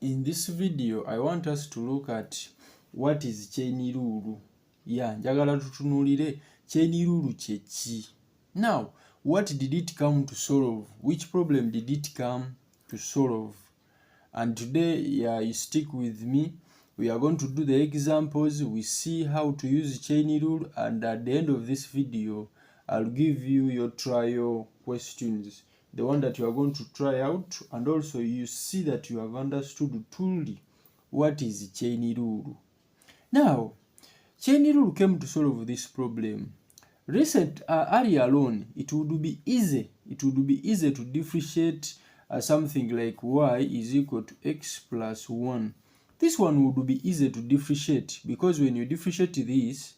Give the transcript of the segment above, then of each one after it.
In this video, I want us to look at what is chain rule. Njagala tutunulire chain rule kye. Now, what did it come to solve? Which problem did it come to solve? And today, you stick with me. We are going to do the examples. We see how to use chain rule, and at the end of this video, I'll give you your trial questions, the one that you are going to try out, and also you see that you have understood truly what is chain rule. Now, chain rule came to solve this problem. Earlier on, it would be easy to differentiate something like y is equal to x plus 1. This one would be easy to differentiate because when you differentiate this,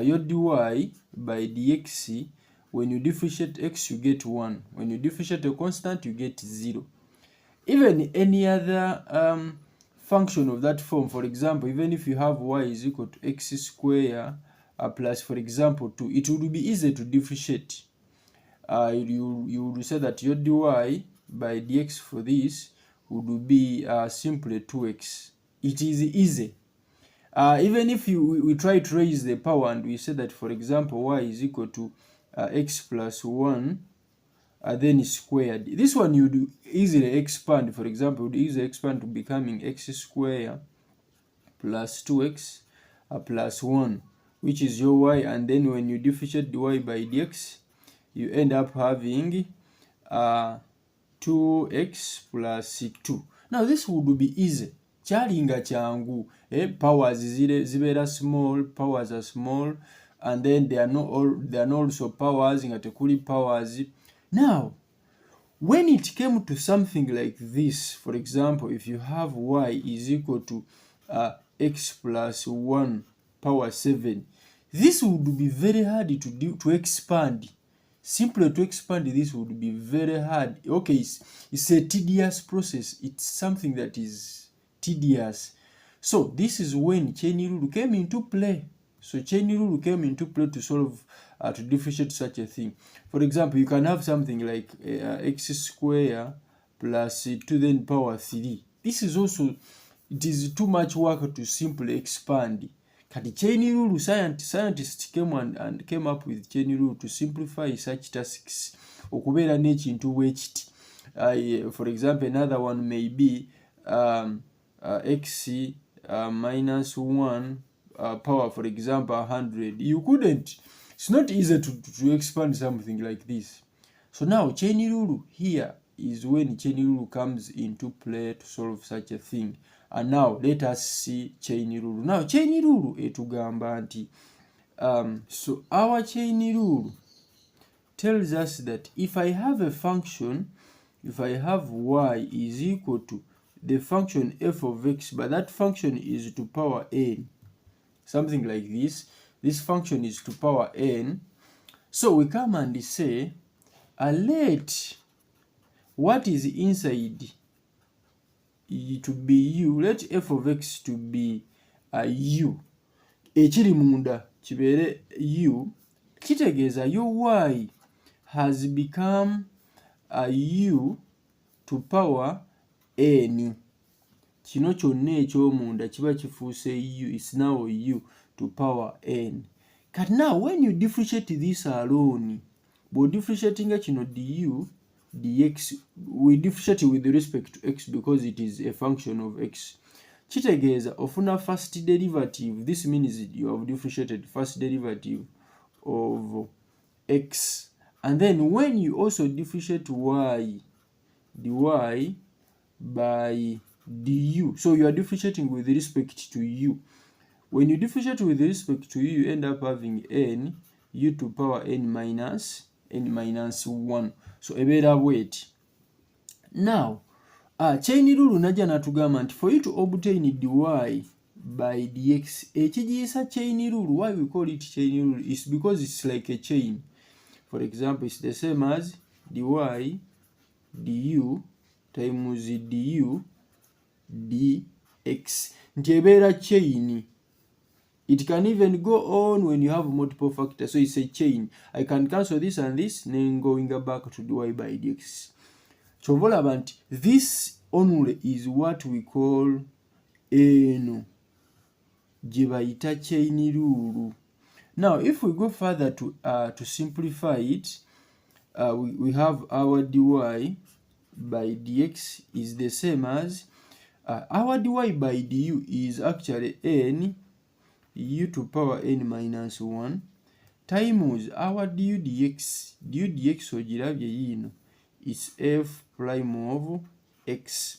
your dy by dx, when you differentiate x, you get 1. When you differentiate a constant, you get 0. Even any other function of that form, for example, even if you have y is equal to x squared plus, for example, 2, it would be easy to differentiate. You would say that your dy by dx for this would be simply 2x. It is easy. Even if we try to raise the power and we say that, for example, y is equal to x plus 1, then squared. This one you would easily expand. For example, you would easily expand to becoming x squared plus 2x plus 1, which is your y. And then when you differentiate dy by dx, you end up having 2x plus 2. Now this would be easy. Chalinga changu, powers zibera small, powers are small, and then there are not also powers, ngatekuli powers. Now, when it came to something like this, for example, if you have y is equal to x plus 1 power 7, this would be very hard to expand. Simply to expand this would be very hard. Okay, it's a tedious process. It's something that is tedious. So this is when chain rule came into play. So chain rule came into play to solve, to differentiate such a thing. For example, you can have something like x squared plus 2 then power 3. This is also, it is too much work to simply expand. Kati chain rule, scientists came and came up with chain rule to simplify such tasks. Okubera n'ekintu bwekiti. For example, another one may be x minus 1 power, for example, 100. You couldn't. It's not easy to expand something like this. So now chain rule here is when chain rule comes into play to solve such a thing. And now let us see chain rule. Now chain rule etugamba nti so our chain rule tells us that if I have a function, if I have y is equal to the function f of x, but that function is to power n, something like this. This function is to power n. So we come and say, let what is inside to be u, let f of x to be u. Ekiri munda kibere u, kitegeeza your y has become u to power n. Kino kyonna eky'omunda kiba kifuuse u, is now u to power n. But now when you differentiate this alone, by differentiating kino du dx, we differentiate with respect to x because it is a function of x. Kitegeeza ofuna first derivative. This means you have differentiated first derivative of x. And then when you also differentiate y, dy by du, so you are differentiating with respect to u. When you differentiate with respect to u, you end up having n u to power n minus 1. So ebera bweti. Now, chain rule najja natugamba nti for you to obtain dy by dx, ekigiyisa chain rule, why we call it chain rule is because it's like a chain. For example, it's the same as dy du times du dx. Nti ebera chain. It can even go on when you have multiple factors. So it's a chain. I can cancel this and this, then going back to dy by dx. So this only is what we call eno, gye bayita chain rule. Now if we go further to simplify it, we have our dy by dx is the same as our dy by du is actually n u to power n minus 1 times our du dx ogirabye yino is f prime of x.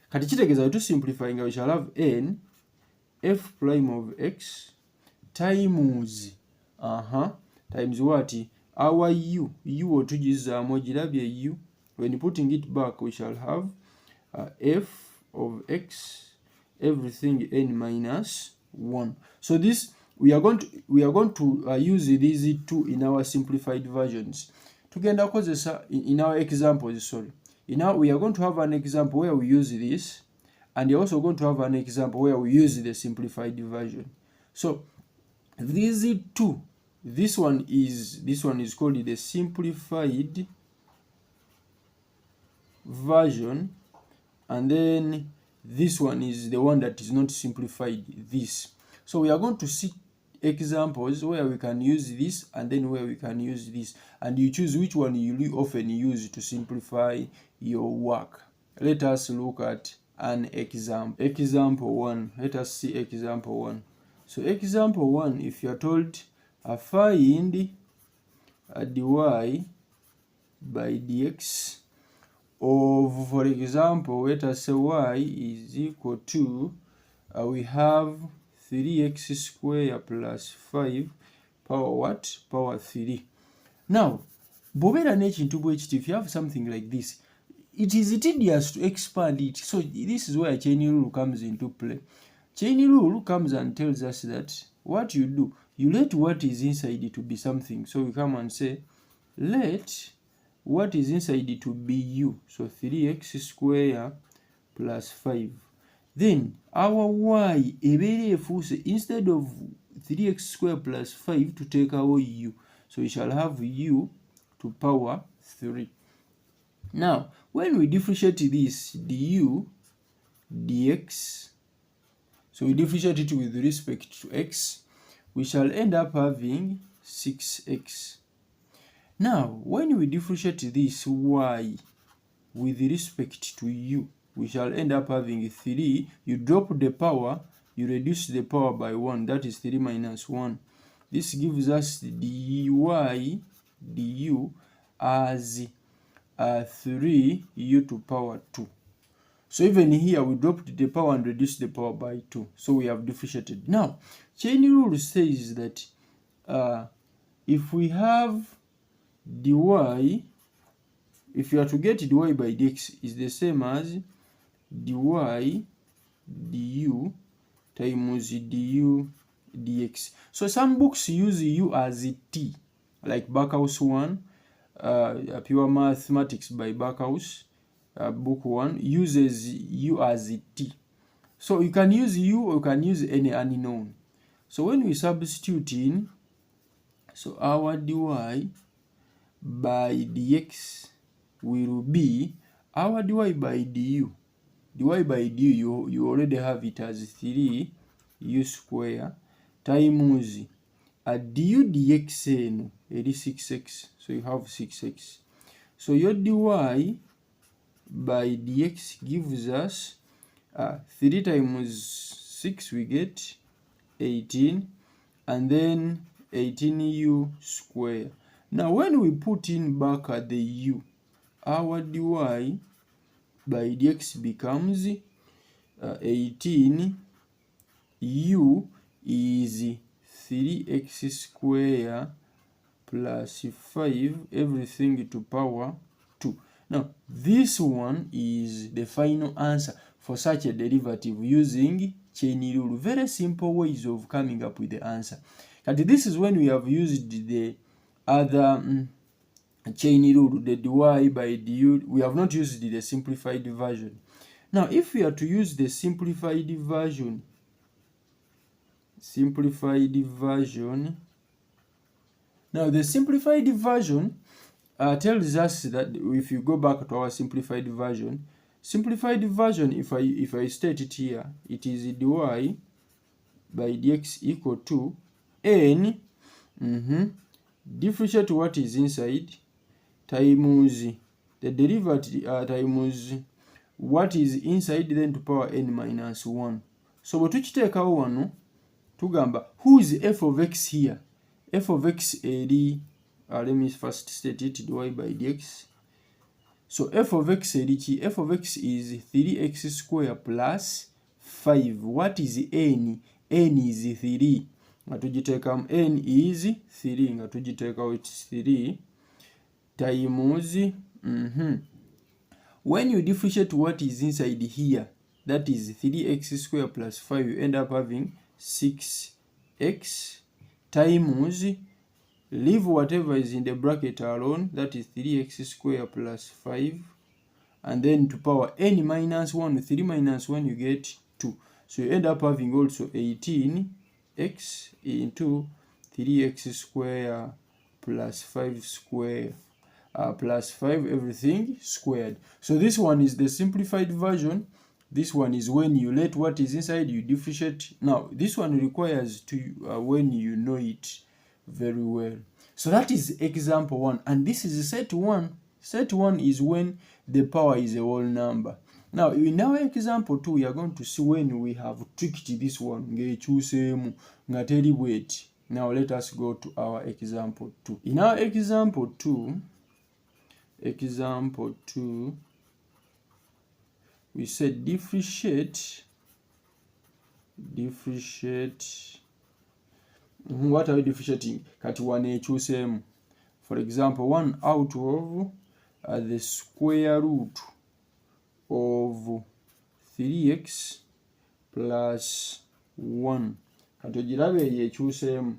Kati kitegeeza to simplifying we shall have n f prime of x times times what? Our u otugizaamu ogirabye u. When putting it back we shall have f of x everything n minus 1. So this we are going to use these two in our simplified versions. Tugenda kozesa in our examples, sorry. Now we are going to have an example where we use this, and you're also going to have an example where we use the simplified version. So these two, this one is called the simplified version, and then this one is the one that is not simplified, this. So we are going to see examples where we can use this and then where we can use this, and you choose which one you often use to simplify your work. Let us look at an example. Example 1. Let us see example 1. So example 1, if you are told find dy by dx of, for example, let us say y is equal to we have 3x squared plus 5 power what? Power 3. Now, bw'obeera n'ekintu bwe kiti, if you have something like this, it is tedious to expand it. So this is where chain rule comes into play. Chain rule comes and tells us that what you do, you let what is inside to be something. So we come and say, let what is inside to be u. So 3x squared plus 5. Then our y ebeere efuuse, instead of 3x squared plus 5 to take our u. So we shall have u to power 3. Now, when we differentiate this du dx, so we differentiate it with respect to x, we shall end up having 6x. Now, when we differentiate this y with respect to u, we shall end up having 3. You drop the power, you reduce the power by 1, that is 3 minus 1. This gives us dy du as 3u to power 2. So even here we dropped the power and reduced the power by 2. So we have differentiated. Now, chain rule says that if we have dy, if you are to get dy by dx is the same as dy du times du dx. So some books use u as t, like Backhouse 1, Pure Mathematics by Backhouse, book 1 uses u as t. So you can use u or you can use any unknown. So when we substitute in, so our dy by dx will be our dy by du. Dy by du, you already have it as 3u square times du dx eno eri 6x, so you have 6x. So your dy by dx gives us 3 times 6 we get 18, and then 18u square. Now when we put in back at the u, our dy by dx becomes 18, u is 3x square plus 5 everything to power 2. Now this one is the final answer for such a derivative using chain rule. Very simple ways of coming up with the answer. And this is when we have used the other chain rule, the dy by du. We have not used the simplified version. Now if we are to use the simplified version, now the simplified version tells us that if you go back to our simplified version, Simplified version, if I state it here, it is dy by dx equal to n differentiate what is inside times the derivative times what is inside then to power n minus 1. So bwe tukiteekawo wano tugamba who is f of x here? F of x eri let me first state it dy by dx. So f of x eri ki? F of x is 3x square plus 5. What is n? N is 3. Nga tugiteekamu n is 3 nga tugiteekawo it's 3 times when you differentiate what is inside here, that is 3x square plus 5, you end up having 6x times, leave whatever is in the bracket alone, that is 3x square plus 5, and then to power n minus 1, 3 minus 1 you get 2. So you end up having also 18x into 3x square plus 5 square plus 5 everything squared. So this one is the simplified version. This one is when you let what is inside, you differentiate. Now this one requires to when you know it very well. So that is example 1, and this is set 1. Set 1 is when the power is a whole number. Now in our example 2, we are going to see when we have tricked this one. Now let us go to our example 2. In our example 2, we said differentiate. What are we differentiating? Kati one ekyusemu. For example, 1 out of the square root of 3x plus 1. Kati ogirabe ekyusemu.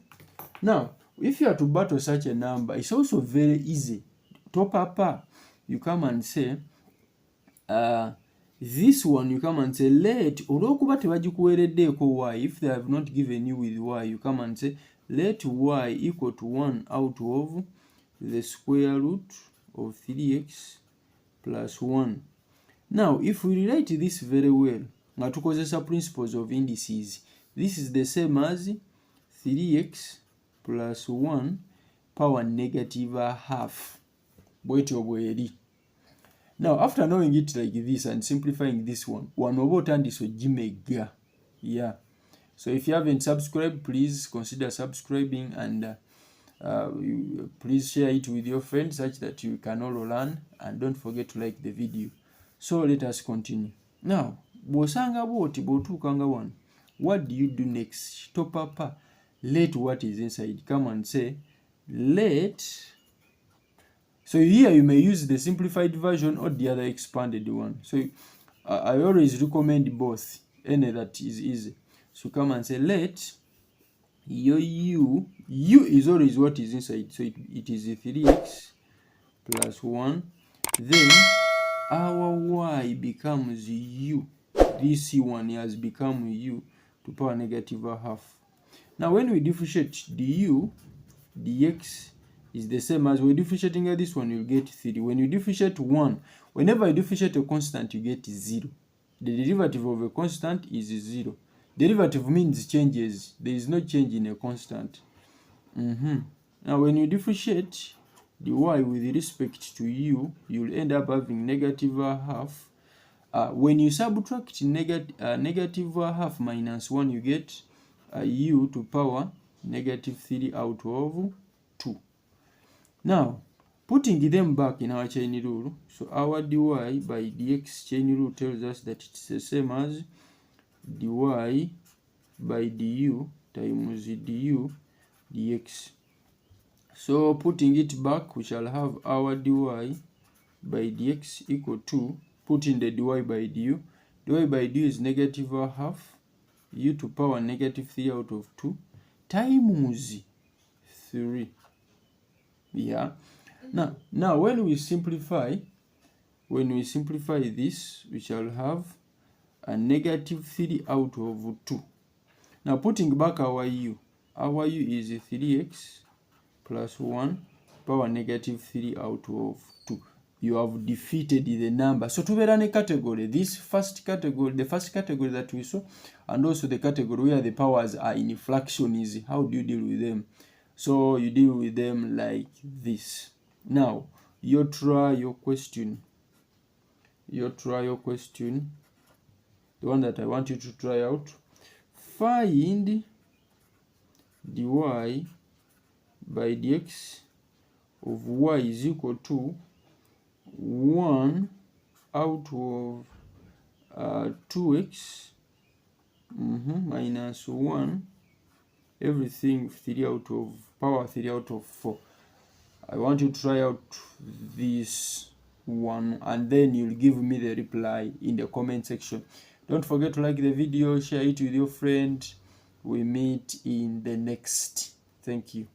Now, if you are to battle such a number, it's also very easy. Top up, you come and say, this one you come and say, let, olwokuba tebagikuweereddeko y, if they have not given you with y, you come and say, let y equal to 1 out of the square root of 3x plus 1. Now, if we relate this very well, nga tukozesa principles of indices, this is the same as 3x plus 1 power negative half. Now, after knowing it like this and simplifying this one oba otandise ogimega. Yeah. So if you haven't subscribed, please consider subscribing, and please share it with your friends such that you can all learn, and don't forget to like the video. So let us continue. Now, bw'osanga bw'oti bw'otuukanga wano, what do you do next? Top up, let what is inside. Come and say, let. So here you may use the simplified version or the other expanded one. So I always recommend both, any that is easy. So come and say, let your u is always what is inside. So it is 3x plus 1. Then our y becomes u. This one has become u to power negative half. Now when we differentiate du, dx is the same as we're differentiating this one, you'll get 3. When you differentiate 1, whenever you differentiate a constant, you get 0. The derivative of a constant is 0. Derivative means changes. There is no change in a constant. Now when you differentiate the y with respect to u, you'll end up having negative half. When you subtract negative half minus 1, you get u to power negative 3 out of 2. Now, putting them back in our chain rule, so our dy by dx chain rule tells us that it's the same as dy by du times du dx. So putting it back, we shall have our dy by dx equal to, putting the dy by du. Dy by du is negative half, u to power negative 3 out of 2 times 3. Yeah. Now when we simplify this, we shall have a negative 3 out of 2. Now putting back our u is 3x plus 1 power negative 3 out of 2. you have defeated the number. So tubeera ne category, this first category, the first category that we saw, and also the category where the powers are in fractions. How do you deal with them? So you deal with them like this. Now your trial question, the one that I want you to try out: find dy by dx of y is equal to 1 out of 2x minus 1 everything 3 out of power 3 out of 4. I want you to try out this one, and then you'll give me the reply in the comment section. Don't forget to like the video, share it with your friend. We meet in the next. Thank you.